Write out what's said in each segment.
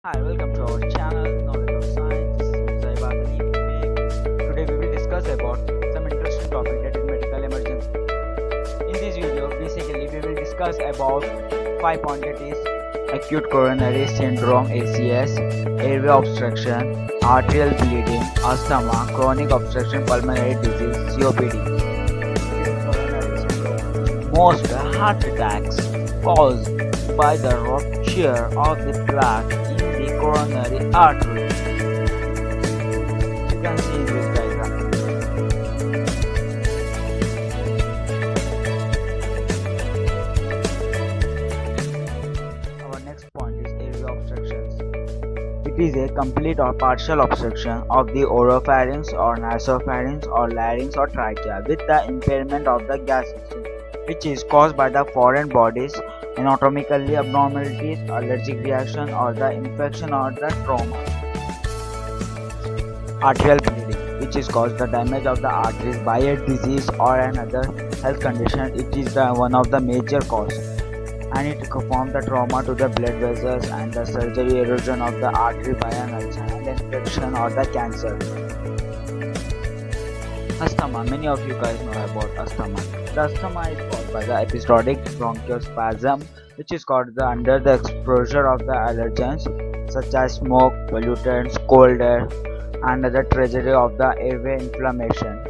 Hi, welcome to our channel Knowledge of Science. This is Saibad Ali. Today we will discuss about some interesting topic, that is medical emergency. In this video, basically we will discuss about 5 points, that is acute coronary syndrome (ACS), airway obstruction, arterial bleeding, asthma, chronic obstruction pulmonary disease (COPD). Acute coronary syndrome. Most heart attacks caused by the rupture of the plaque in the coronary artery. You can see in this diagram. Our next point is airway obstructions. It is a complete or partial obstruction of the oropharynx or nasopharynx or larynx or trachea with the impairment of the gas system, which is caused by the foreign bodies, anatomically abnormalities, allergic reaction, or the infection or the trauma. Arterial bleeding, which is caused the damage of the arteries by a disease or another health condition. It is one of the major causes, and it forms the trauma to the blood vessels and the surgery erosion of the artery by an ulcer and infection or the cancer. Asthma. Many of you guys know about asthma. The asthma is caused by the episodic bronchospasm, which is caused under the exposure of the allergens such as smoke, pollutants, cold air, and the tragedy of the airway inflammation.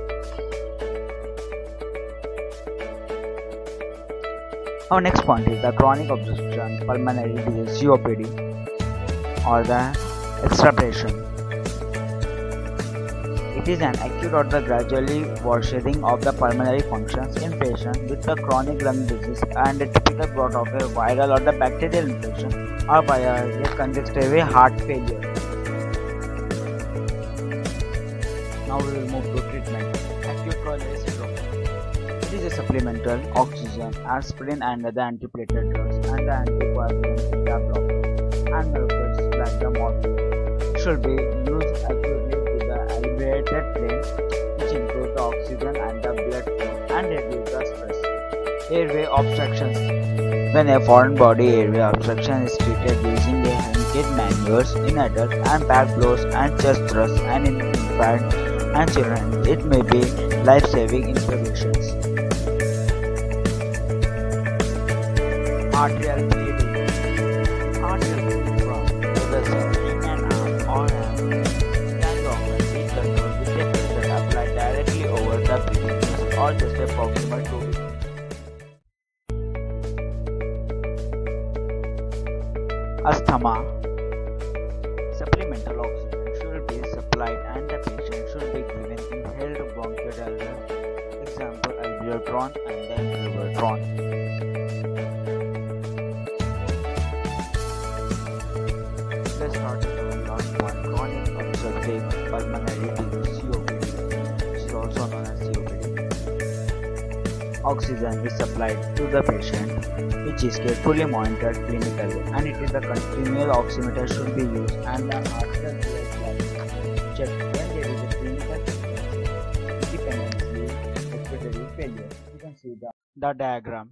Our next point is the chronic obstruction pulmonary disease (COPD) or the extirpation. It is an acute or the gradually worsening of the pulmonary functions in patients with the chronic lung disease and a typical growth of a viral or the bacterial infection or by a congestive heart failure. Now we will move to treatment. Acute coronary syndrome. It is a supplemental oxygen, aspirin and the antiplatelet drugs and the anticoagulant beta blockers and narcotics like the morphine should be used acutely to the elevated plane, which improve the oxygen and the blood flow and reduce the stress. Airway obstructions. When a foreign body airway obstruction is treated using a Henkit maneuvers in adults and back blows and chest thrusts and in infants and children, it may be life-saving interventions. Arterial bleeding. Arterial bleeding from the vessel in an arm or hand can often be controlled with a pressure applied directly over the bleeding vessel or just a proximal to it. Asthma. Supplemental oxygen should be supplied and the patient should be given inhaled bronchodilator, example albuterol and the inhalertron. Let's start with our last one, chronic obstructive pulmonary disease (COPD), which is also known as COPD. Oxygen is supplied to the patient, which is carefully monitored clinically, and it is the continual oximeter should be used and the arterial blood level checked when there is a clinical dependency respiratory failure. You can see the diagram.